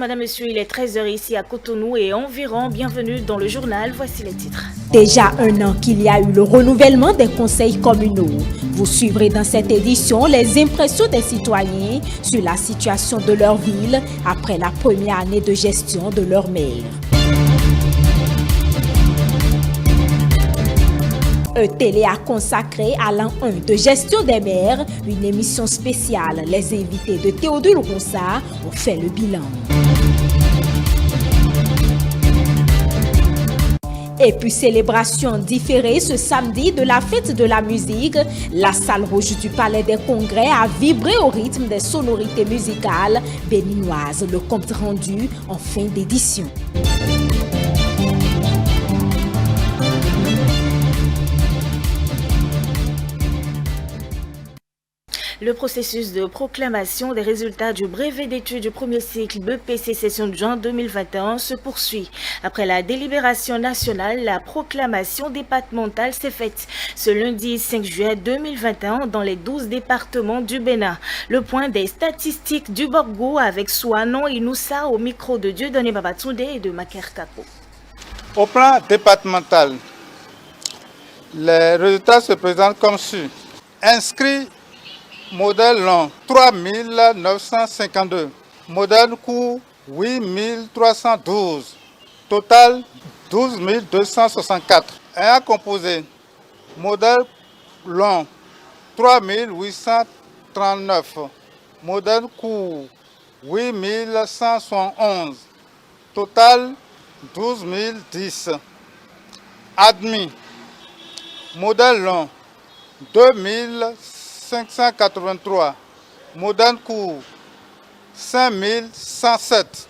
madame, monsieur, il est 13 h ici à Cotonou et environ. Bienvenue dans le journal, voici les titres. Déjà un an qu'il y a eu le renouvellement des conseils communaux. Vous suivrez dans cette édition les impressions des citoyens sur la situation de leur ville après la première année de gestion de leur maire. Télé a consacré à l'an 1 de gestion des maires une émission spéciale. Les invités de Théodule Roussard ont fait le bilan. Et puis célébration différée ce samedi de la fête de la musique, la salle rouge du Palais des Congrès a vibré au rythme des sonorités musicales béninoises. Le compte rendu en fin d'édition. Le processus de proclamation des résultats du brevet d'études du premier cycle BPC session de juin 2021 se poursuit. Après la délibération nationale, la proclamation départementale s'est faite ce lundi 5 juillet 2021 dans les 12 départements du Bénin. Le point des statistiques du Borgo avec Souanon Inoussa au micro de Dieudonné Babatunde et de Maker Kako. Au plan départemental, les résultats se présentent comme suit. Inscrits modèle long 3952, modèle court 8312, total 12264. Ayant composé modèle long 3839, modèle court 8171, total 12010. Admis modèle long 2583, modèle court 5107,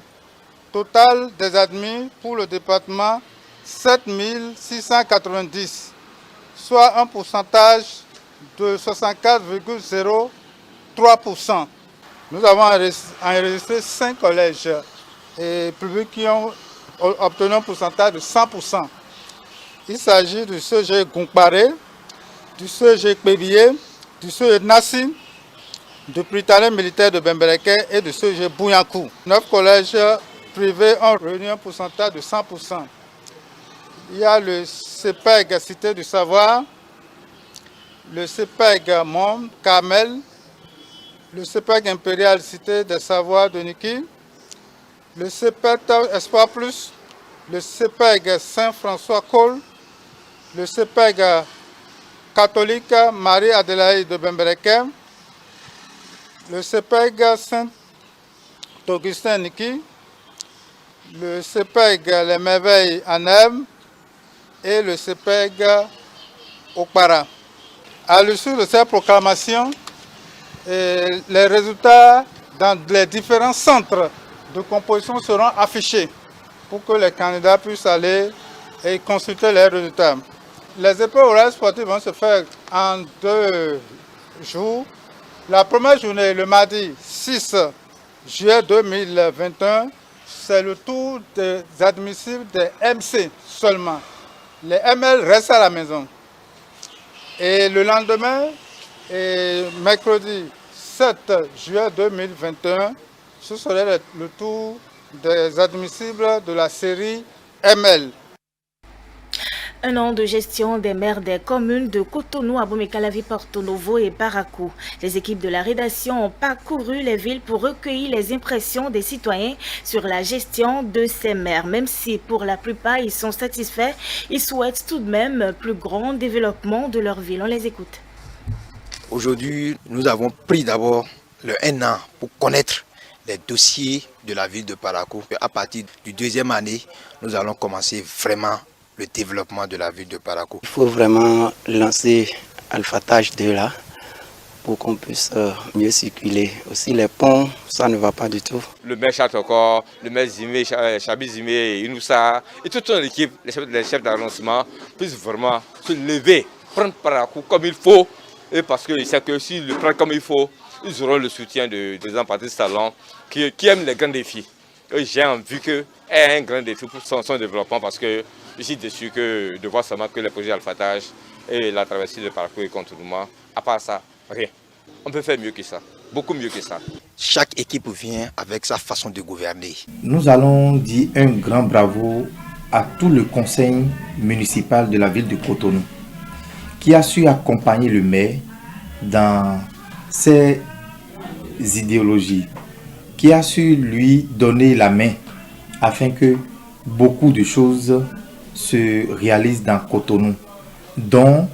total des admis pour le département 7690, soit un pourcentage de 64,03%. Nous avons enregistré 5 collèges et publics qui ont obtenu un pourcentage de 100%. Il s'agit du CG Gonkparé, du CG Pébié, du CG Nassim, du Britannique militaire de Bembereke et du CG Bouyankou. 9 collèges privés ont réuni un pourcentage de 100%. Il y a le CEPEG Cité du Savoir, le CEPEG Mont Carmel, le CEPEG Impérial Cité des Savoirs de Niki, le CEPEG Espoir Plus, le CEPEG Saint-François-Cole, le CEPEG catholique Marie-Adélaïde de Bembereke, le CEPEG Saint-Augustin Niki, le CEPEG Les Merveilles à Nèmes et le CEPEG Okpara. À l'issue de ces proclamations, les résultats dans les différents centres de composition seront affichés pour que les candidats puissent aller et consulter les résultats. Les épreuves orales sportives vont se faire en 2 jours. La première journée, le mardi 6 juillet 2021, c'est le tour des admissibles des MC seulement. Les ML restent à la maison. Et le lendemain, mercredi 7 juillet 2021, ce serait le tour des admissibles de la série ML. Un an de gestion des maires des communes de Cotonou, Abomey-Calavi, Porto Novo et Parakou. Les équipes de la rédaction ont parcouru les villes pour recueillir les impressions des citoyens sur la gestion de ces maires. Même si pour la plupart ils sont satisfaits, ils souhaitent tout de même un plus grand développement de leur ville. On les écoute. Aujourd'hui, nous avons pris d'abord le 1 an pour connaître les dossiers de la ville de Parakou. À partir du 2e année, nous allons commencer vraiment le développement de la ville de Parakou. Il faut vraiment lancer Alphatage 2 là pour qu'on puisse mieux circuler. Aussi les ponts, ça ne va pas du tout. Le maire Chatokor, le maire Zimé, Chabi Zimé, Inoussa et toute son équipe, les chefs d'arrondissement puissent vraiment se lever, prendre Parakou comme il faut. Et parce que c'est que s'ils le prennent comme il faut, ils auront le soutien des Patrice Talon qui aiment les grands défis. J'ai envie qu'il y ait un grand défi pour son développement parce que je suis déçu de voir seulement que les projets Alphatage et la traversée de Parakou et Cotonou. À part ça, rien. On peut faire mieux que ça, beaucoup mieux que ça. chaque équipe vient avec sa façon de gouverner. Nous allons dire un grand bravo à tout le conseil municipal de la ville de Cotonou qui a su accompagner le maire dans ses idéologies, qui a su lui donner la main afin que beaucoup de choses se réalisent dans Cotonou, dont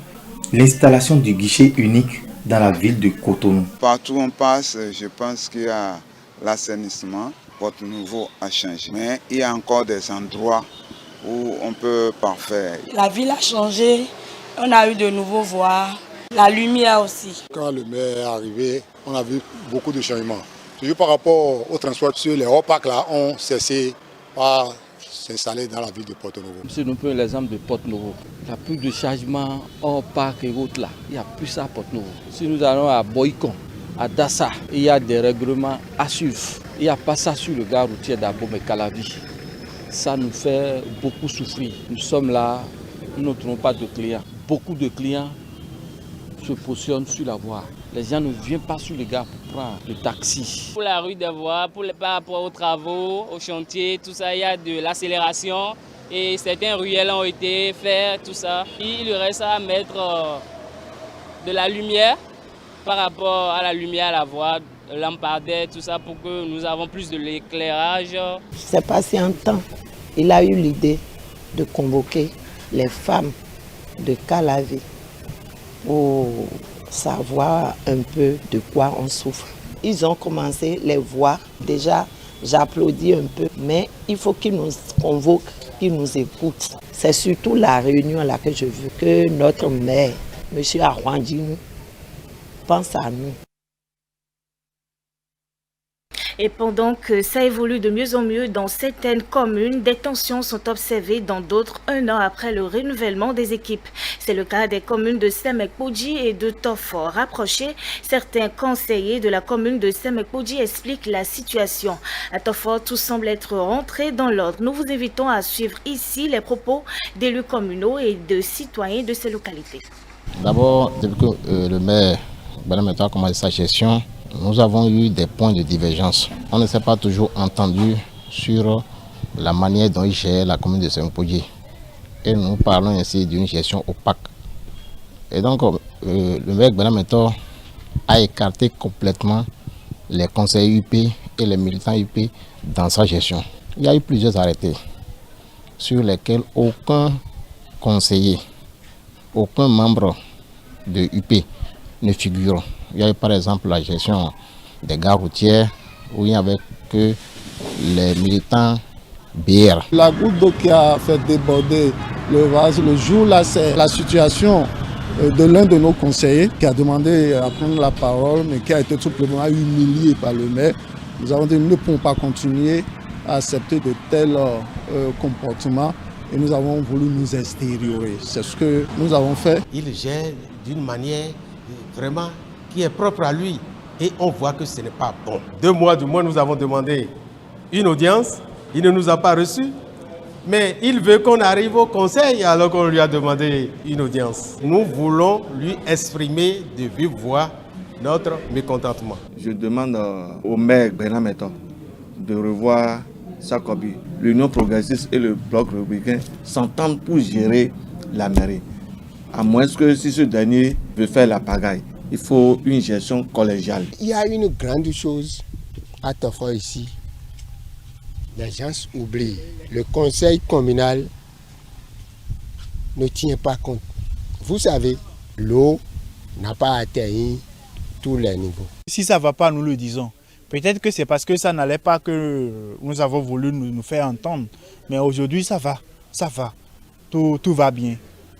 l'installation du guichet unique dans la ville de Cotonou. Partout où on passe, je pense qu'il y a l'assainissement. Porto Novo a changé, mais il y a encore des endroits où on peut parfaire. La ville a changé, on a eu de nouveaux voies, la lumière aussi. Quand le maire est arrivé, on a vu beaucoup de changements. Toujours par rapport au transport, les hauts parcs là ont cessé par s'installer dans la ville de Porto Novo. C'est un peu l'exemple de Porto Novo. Il n'y a plus de chargement hors parc et autres là. Il n'y a plus ça à Porto Novo. Si nous allons à Boycon, à Dassa, il y a des règlements à suivre. Il n'y a pas ça sur le gare routier d'Abomey Calavi. Ça nous fait beaucoup souffrir. Nous sommes là, nous ne trouvons pas de clients. Beaucoup de clients se positionnent sur la voie. Les gens ne viennent pas sur les gares pour prendre le taxi. Pour la rue des voies, par rapport aux travaux, aux chantiers, tout ça, il y a de l'accélération et certains ruelles ont été faits, tout ça. Il reste à mettre de la lumière par rapport à la lumière à la voie, lampadaire, tout ça, pour que nous avons plus de l'éclairage. C'est passé un temps. Il a eu l'idée de convoquer les femmes de Calavi pour savoir un peu de quoi on souffre. Ils ont commencé les voix. Déjà, j'applaudis un peu, mais il faut qu'ils nous convoquent, qu'ils nous écoutent. C'est surtout la réunion là que je veux que notre maire, M. Arwandjinou, pense à nous. Et pendant que ça évolue de mieux en mieux dans certaines communes, des tensions sont observées dans d'autres 1 an après le renouvellement des équipes. C'est le cas des communes de Semek-Podji et de Tofor. Rapprochés, certains conseillers de la commune de Semek-Podji expliquent la situation. À Tofor, tout semble être rentré dans l'ordre. Nous vous invitons à suivre ici les propos d'élus communaux et de citoyens de ces localités. D'abord, depuis que le maire Benameto a commencé sa gestion, nous avons eu des points de divergence. On ne s'est pas toujours entendu sur la manière dont il gère la commune de Semek-Podji. Et nous parlons ainsi d'une gestion opaque. Et donc, le maire Benameto a écarté complètement les conseillers UP et les militants UP dans sa gestion. Il y a eu plusieurs arrêtés sur lesquels aucun conseiller, aucun membre de UP ne figure. Il y a eu par exemple la gestion des gares routières où il n'y avait que les militants BR. La goutte d'eau qui a fait déborder le vase le jour là, c'est la situation de l'un de nos conseillers qui a demandé à prendre la parole mais qui a été tout simplement humilié par le maire. Nous avons dit nous ne pouvons pas continuer à accepter de tels comportements et nous avons voulu nous extériorer. C'est ce que nous avons fait. Il gère d'une manière vraiment qui est propre à lui et on voit que ce n'est pas bon. 2 mois du moins nous avons demandé une audience, il ne nous a pas reçus, mais il veut qu'on arrive au conseil alors qu'on lui a demandé une audience. Nous voulons lui exprimer de vive voix notre mécontentement. Je demande au maire Benameto de revoir sa copie. L'Union progressiste et le Bloc républicain s'entendent pour gérer la mairie. À moins que si ce dernier veut faire la pagaille, il faut une gestion collégiale. Il y a une grande chose à Tofor ici. Les gens oublient. Le conseil communal ne tient pas compte. Vous savez, l'eau n'a pas atteint tous les niveaux. Si ça ne va pas, nous le disons. Peut-être que c'est parce que ça n'allait pas que nous avons voulu nous faire entendre. Mais aujourd'hui, ça va. Ça va. Tout va bien.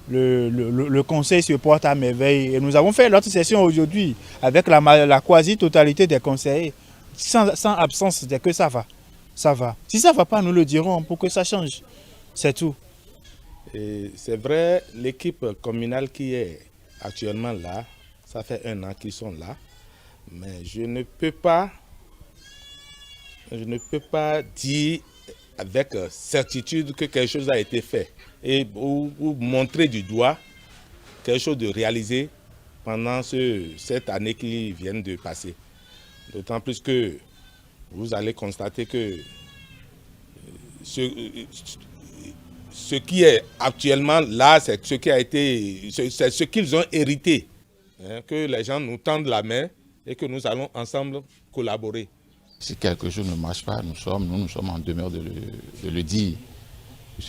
Le conseil se porte à merveille. Et nous avons fait l'autre session aujourd'hui avec la quasi-totalité des conseillers. Sans absence, c'est que ça va. Ça va. Si ça ne va pas, nous le dirons pour que ça change. C'est tout. C'est vrai, l'équipe communale qui est actuellement là, ça fait 1 an qu'ils sont là. Mais je ne peux pas dire avec certitude que quelque chose a été fait et ou montrer du doigt quelque chose de réalisé pendant cette année qui vient de passer. D'autant plus que vous allez constater que ce qui est actuellement là, c'est ce qui a été, c'est ce qu'ils ont hérité. Hein, que les gens nous tendent la main et que nous allons ensemble collaborer. Si quelque chose ne marche pas, nous sommes en demeure de le dire.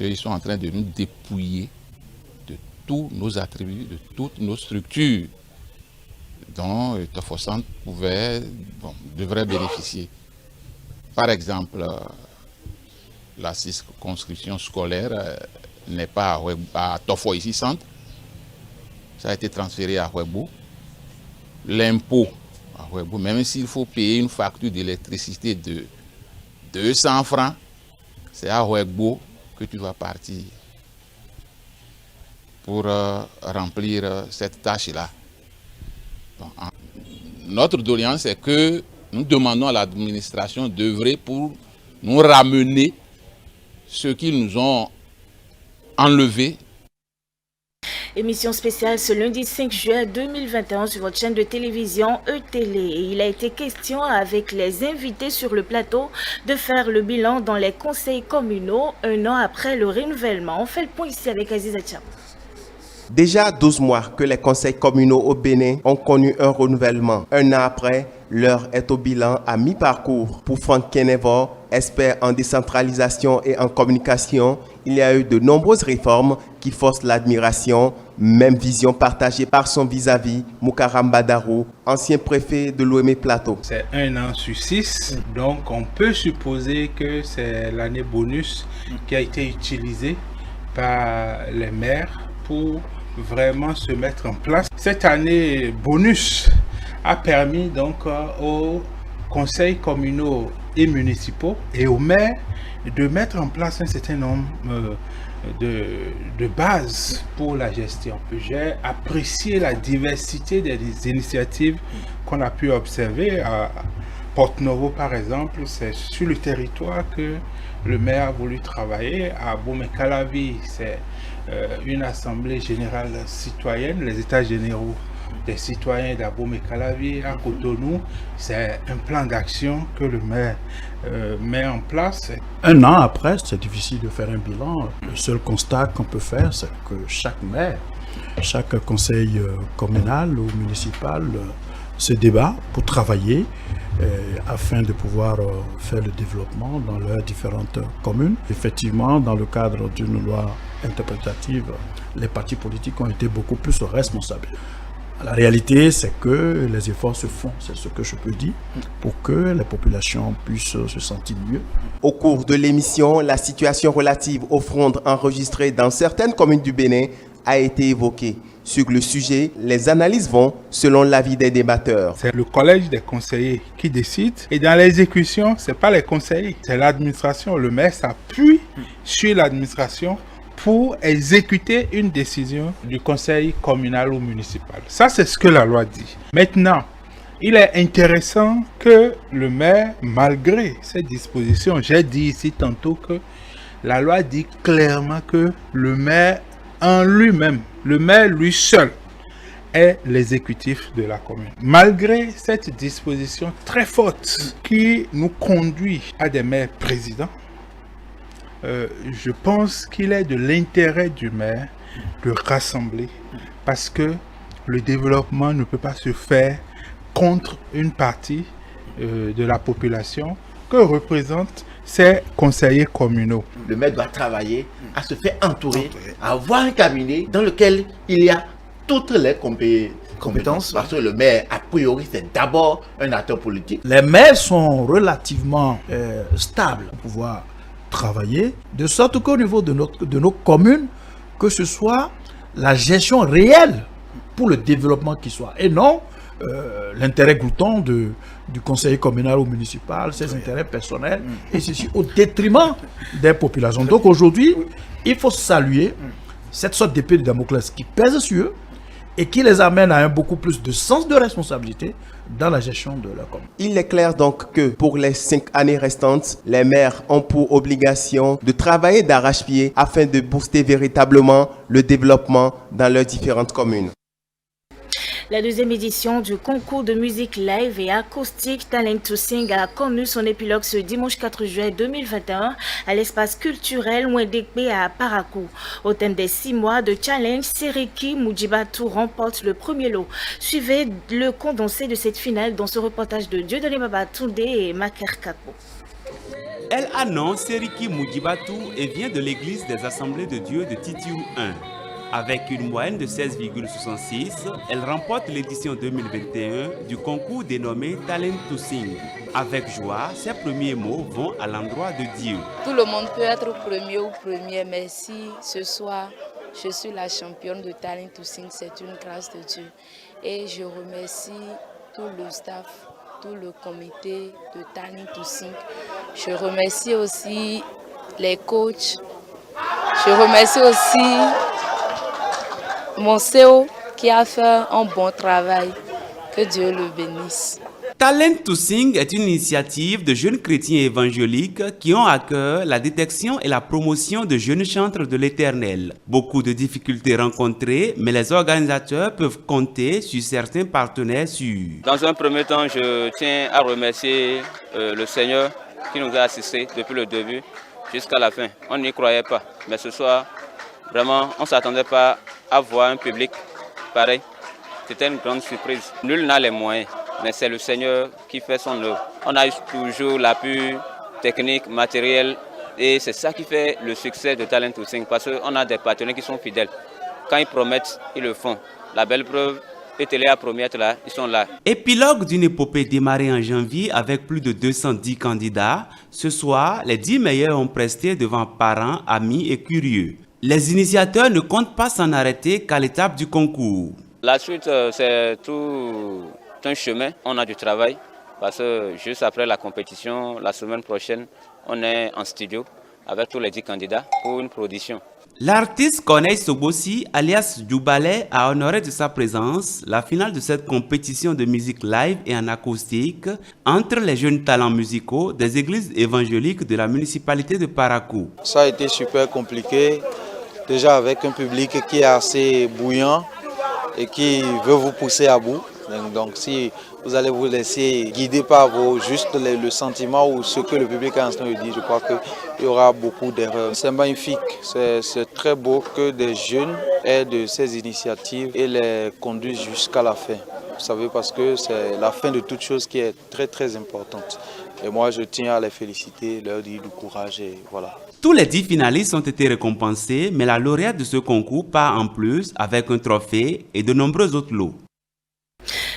Ils sont en train de nous dépouiller de tous nos attributs, de toutes nos structures dont Tofosant devrait bénéficier. Par exemple, la circonscription scolaire n'est pas à Tofo ici centre, ça a été transféré à Huebo. L'impôt à Huebo, même s'il faut payer une facture d'électricité de 200 francs, c'est à Huebo que tu vas partir pour remplir cette tâche-là. Notre doléance est que nous demandons à l'administration d'œuvrer pour nous ramener ce qu'ils nous ont enlevé. Émission spéciale ce lundi 5 juin 2021 sur votre chaîne de télévision E-Télé. Et il a été question avec les invités sur le plateau de faire le bilan dans les conseils communaux un an après le renouvellement. On fait le point ici avec Aziz Acham. Déjà 12 mois que les conseils communaux au Bénin ont connu un renouvellement. Un an après, l'heure est au bilan à mi-parcours. Pour Franck Kenevo, expert en décentralisation et en communication, il y a eu de nombreuses réformes qui forcent l'admiration, même vision partagée par son vis-à-vis, Moukaram Badarou, ancien préfet de Lomé Plateau. C'est 1 an sur 6, donc on peut supposer que c'est l'année bonus qui a été utilisée par les maires pour vraiment se mettre en place. Cette année bonus a permis donc aux conseils communaux et municipaux et aux maires de mettre en place un certain nombre de bases pour la gestion. J'ai apprécié la diversité des initiatives qu'on a pu observer à Porte-Novo par exemple. C'est sur le territoire que le maire a voulu travailler. À Abomey-Calavi, c'est une assemblée générale citoyenne, les états généraux des citoyens d'Abomey-Calavi. À Cotonou, c'est un plan d'action que le maire met en place. 1 an après, c'est difficile de faire un bilan. Le seul constat qu'on peut faire, c'est que chaque maire, chaque conseil communal ou municipal se débat pour travailler afin de pouvoir faire le développement dans leurs différentes communes. Effectivement, dans le cadre d'une loi interprétative, les partis politiques ont été beaucoup plus responsables. La réalité, c'est que les efforts se font, c'est ce que je peux dire, pour que les populations puissent se sentir mieux. Au cours de l'émission, la situation relative aux frondes enregistrées dans certaines communes du Bénin a été évoquée. Sur le sujet, les analyses vont selon l'avis des débatteurs. C'est le collège des conseillers qui décide et dans l'exécution, ce n'est pas les conseillers, c'est l'administration. Le maire s'appuie sur l'administration pour exécuter une décision du conseil communal ou municipal. Ça, c'est ce que la loi dit. Maintenant, il est intéressant que le maire, malgré ces dispositions, j'ai dit ici tantôt que la loi dit clairement que le maire en lui-même, le maire lui seul, est l'exécutif de la commune. Malgré cette disposition très forte qui nous conduit à des maires présidents, je pense qu'il est de l'intérêt du maire de rassembler parce que le développement ne peut pas se faire contre une partie de la population que représentent ces conseillers communaux. Le maire doit travailler à se faire entourer, à avoir un cabinet dans lequel il y a toutes les compétences. Parce que le maire, a priori, c'est d'abord un acteur politique. Les maires sont relativement stables pour pouvoir travailler, de sorte qu'au niveau de nos communes, que ce soit la gestion réelle pour le développement qui soit, et non l'intérêt glouton du conseiller communal ou municipal, ses intérêts personnels, et ceci au détriment des populations. Donc aujourd'hui, il faut saluer cette sorte d'épée de Damoclès qui pèse sur eux et qui les amène à un beaucoup plus de sens de responsabilité dans la gestion de la commune. Il est clair donc que pour les 5 années restantes, les maires ont pour obligation de travailler d'arrache-pied afin de booster véritablement le développement dans leurs différentes communes. La deuxième édition du concours de musique live et acoustique Talent to Sing a connu son épilogue ce dimanche 4 juillet 2021 à l'espace culturel Mwendekbe à Parakou. Au thème des 6 mois de challenge, Seriki Mujibatu remporte le premier lot. Suivez le condensé de cette finale dans ce reportage de Dieudonné Babatunde et Maker Kako. Elle annonce Seriki Mujibatu et vient de l'église des Assemblées de Dieu de Titiou 1. Avec une moyenne de 16,66, elle remporte l'édition 2021 du concours dénommé Talent to Sing. Avec joie, ses premiers mots vont à l'endroit de Dieu. Tout le monde peut être premier ou première, mais si ce soir je suis la championne de Talent to Sing, c'est une grâce de Dieu. Et je remercie tout le staff, tout le comité de Talent to Sing. Je remercie aussi les coachs. Je remercie aussi mon CEO qui a fait un bon travail. Que Dieu le bénisse. Talent to Sing est une initiative de jeunes chrétiens évangéliques qui ont à cœur la détection et la promotion de jeunes chantres de l'Éternel. Beaucoup de difficultés rencontrées, mais les organisateurs peuvent compter sur certains partenaires sûrs. Dans un premier temps, je tiens à remercier le Seigneur qui nous a assistés depuis le début jusqu'à la fin. On n'y croyait pas, mais ce soir, vraiment, on ne s'attendait pas à voir un public pareil. C'était une grande surprise. Nul n'a les moyens, mais c'est le Seigneur qui fait son œuvre. On a eu toujours l'appui technique, matériel, et c'est ça qui fait le succès de Talent to Sing, parce qu'on a des partenaires qui sont fidèles. Quand ils promettent, ils le font. La belle preuve, Pétélé a promis être là, ils sont là. Épilogue d'une épopée démarrée en janvier avec plus de 210 candidats. Ce soir, les 10 meilleurs ont presté devant parents, amis et curieux. Les initiateurs ne comptent pas s'en arrêter qu'à l'étape du concours. La suite, c'est tout un chemin. On a du travail parce que juste après la compétition, la semaine prochaine, on est en studio avec tous les 10 candidats pour une production. L'artiste Corneille Sobossi, alias Djoubale, a honoré de sa présence la finale de cette compétition de musique live et en acoustique entre les jeunes talents musicaux des églises évangéliques de la municipalité de Parakou. Ça a été super compliqué, déjà avec un public qui est assez bouillant et qui veut vous pousser à bout. Donc si vous allez vous laisser guider par juste le sentiment ou ce que le public est en train de dire, je crois qu'il y aura beaucoup d'erreurs. C'est magnifique, c'est très beau que des jeunes aient de ces initiatives et les conduisent jusqu'à la fin. Vous savez, parce que c'est la fin de toute chose qui est très très importante. Et moi je tiens à les féliciter, leur dire du courage et voilà. Tous les 10 finalistes ont été récompensés, mais la lauréate de ce concours part en plus avec un trophée et de nombreux autres lots.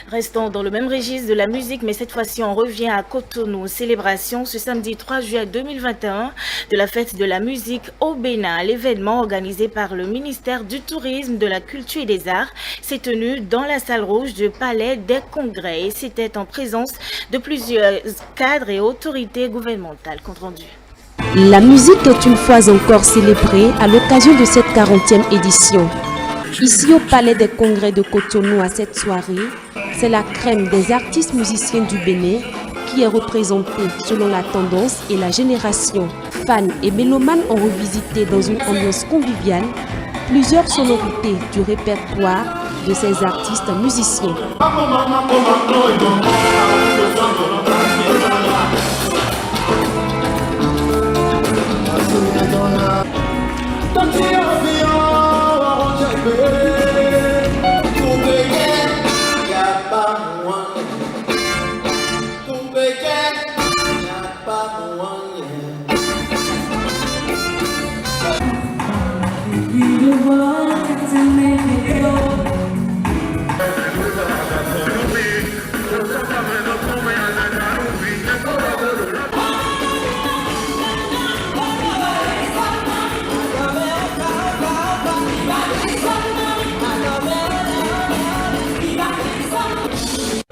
Restons dans le même registre de la musique, mais cette fois-ci on revient à Cotonou. Célébration ce samedi 3 juillet 2021 de la fête de la musique au Bénin. L'événement organisé par le ministère du Tourisme, de la Culture et des Arts s'est tenu dans la salle rouge du Palais des Congrès et c'était en présence de plusieurs cadres et autorités gouvernementales. Compte rendu. La musique est une fois encore célébrée à l'occasion de cette 40e édition. Ici au Palais des Congrès de Cotonou à cette soirée, c'est la crème des artistes musiciens du Bénin qui est représentée selon la tendance et la génération. Fans et mélomanes ont revisité dans une ambiance conviviale plusieurs sonorités du répertoire de ces artistes musiciens.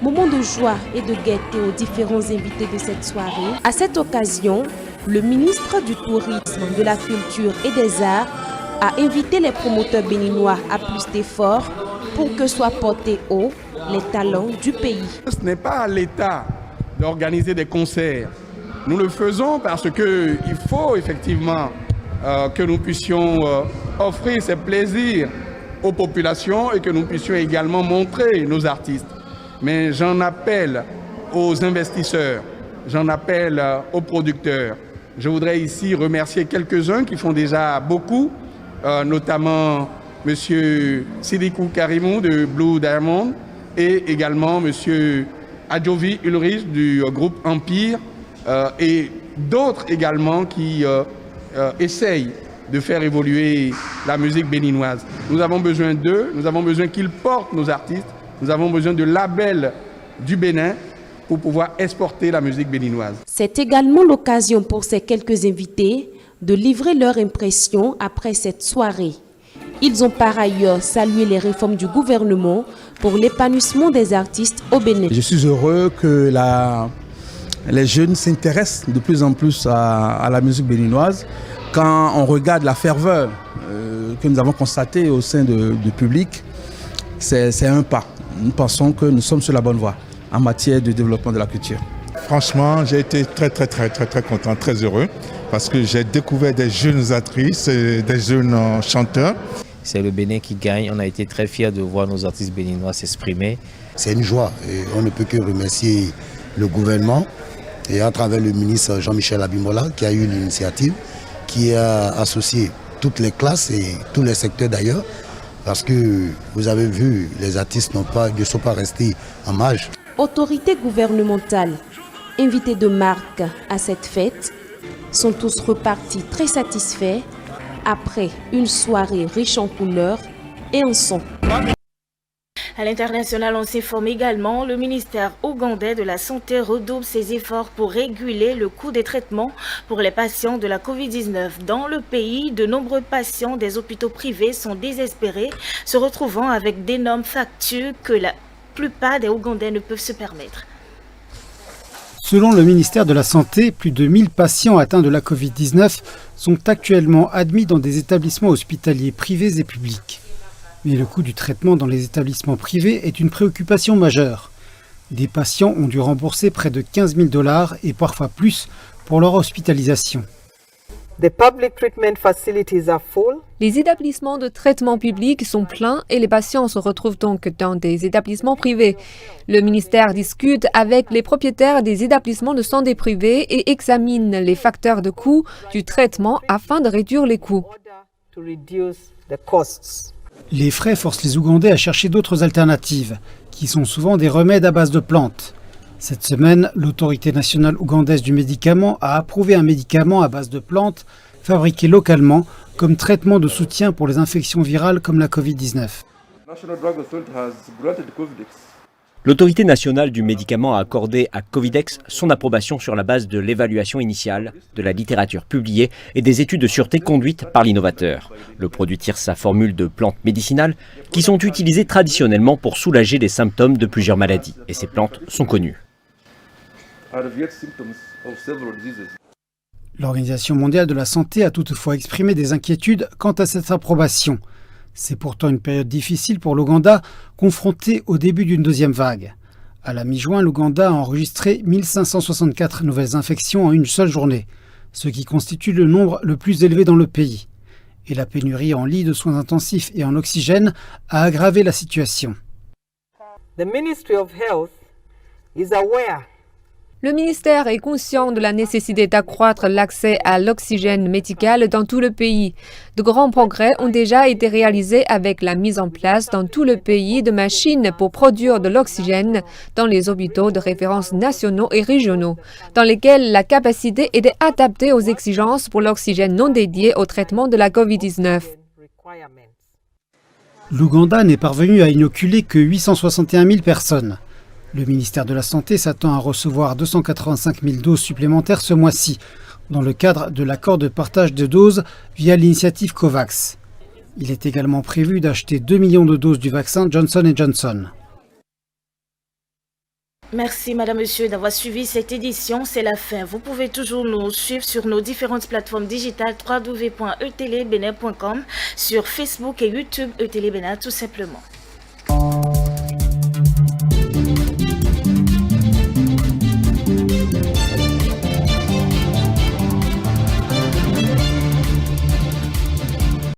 Moment de joie et de gaieté aux différents invités de cette soirée. À cette occasion, le ministre du Tourisme, de la Culture et des Arts a invité les promoteurs béninois à plus d'efforts pour que soient portés haut les talents du pays. Ce n'est pas à l'État d'organiser des concerts. Nous le faisons parce qu'il faut effectivement que nous puissions offrir ces plaisirs aux populations et que nous puissions également montrer nos artistes. Mais j'en appelle aux investisseurs, j'en appelle aux producteurs. Je voudrais ici remercier quelques-uns qui font déjà beaucoup, notamment M. Sidikou Karimou de Blue Diamond et également M. Adjovi Ulrich du groupe Empire et d'autres également qui essayent de faire évoluer la musique béninoise. Nous avons besoin d'eux, nous avons besoin qu'ils portent nos artistes, nous avons besoin de labels du Bénin pour pouvoir exporter la musique béninoise. C'est également l'occasion pour ces quelques invités de livrer leur impression après cette soirée. Ils ont par ailleurs salué les réformes du gouvernement pour l'épanouissement des artistes au Bénin. Je suis heureux que les jeunes s'intéressent de plus en plus à la musique béninoise. Quand on regarde la ferveur que nous avons constatée au sein du public, c'est un pas. Nous pensons que nous sommes sur la bonne voie en matière de développement de la culture. Franchement, j'ai été très content, très heureux parce que j'ai découvert des jeunes actrices, des jeunes chanteurs. C'est le Bénin qui gagne. On a été très fiers de voir nos artistes béninois s'exprimer. C'est une joie et on ne peut que remercier le gouvernement et à travers le ministre Jean-Michel Abimbola qui a eu l'initiative, qui a associé toutes les classes et tous les secteurs d'ailleurs, parce que vous avez vu, les artistes ne sont pas restés en marge. Autorités gouvernementales, invités de marque à cette fête, sont tous repartis très satisfaits après une soirée riche en couleurs et en sons. À l'international, on s'informe également, le ministère ougandais de la Santé redouble ses efforts pour réguler le coût des traitements pour les patients de la Covid-19. Dans le pays, de nombreux patients des hôpitaux privés sont désespérés, se retrouvant avec d'énormes factures que la plupart des Ougandais ne peuvent se permettre. Selon le ministère de la Santé, plus de 1000 patients atteints de la Covid-19 sont actuellement admis dans des établissements hospitaliers privés et publics. Mais le coût du traitement dans les établissements privés est une préoccupation majeure. Des patients ont dû rembourser près de 15 000 $ et parfois plus pour leur hospitalisation. Les établissements de traitement public sont pleins et les patients se retrouvent donc dans des établissements privés. Le ministère discute avec les propriétaires des établissements de santé privés et examine les facteurs de coût du traitement afin de réduire les coûts. Les frais forcent les Ougandais à chercher d'autres alternatives, qui sont souvent des remèdes à base de plantes. Cette semaine, l'autorité nationale ougandaise du médicament a approuvé un médicament à base de plantes fabriqué localement comme traitement de soutien pour les infections virales comme la Covid-19. L'autorité nationale du médicament a accordé à Covidex son approbation sur la base de l'évaluation initiale, de la littérature publiée et des études de sûreté conduites par l'innovateur. Le produit tire sa formule de plantes médicinales qui sont utilisées traditionnellement pour soulager les symptômes de plusieurs maladies. Et ces plantes sont connues. L'Organisation mondiale de la santé a toutefois exprimé des inquiétudes quant à cette approbation. C'est pourtant une période difficile pour l'Ouganda, confronté au début d'une deuxième vague. À la mi-juin, l'Ouganda a enregistré 1564 nouvelles infections en une seule journée, ce qui constitue le nombre le plus élevé dans le pays. Et la pénurie en lits de soins intensifs et en oxygène a aggravé la situation. Le ministère est conscient de la nécessité d'accroître l'accès à l'oxygène médical dans tout le pays. De grands progrès ont déjà été réalisés avec la mise en place dans tout le pays de machines pour produire de l'oxygène dans les hôpitaux de référence nationaux et régionaux, dans lesquels la capacité était adaptée aux exigences pour l'oxygène non dédié au traitement de la Covid-19. L'Ouganda n'est parvenu à inoculer que 861 000 personnes. Le ministère de la Santé s'attend à recevoir 285 000 doses supplémentaires ce mois-ci, dans le cadre de l'accord de partage de doses via l'initiative COVAX. Il est également prévu d'acheter 2 millions de doses du vaccin Johnson & Johnson. Merci Madame, Monsieur d'avoir suivi cette édition. C'est la fin. Vous pouvez toujours nous suivre sur nos différentes plateformes digitales www.etelebena.com, sur Facebook et YouTube eTélé Bénin tout simplement.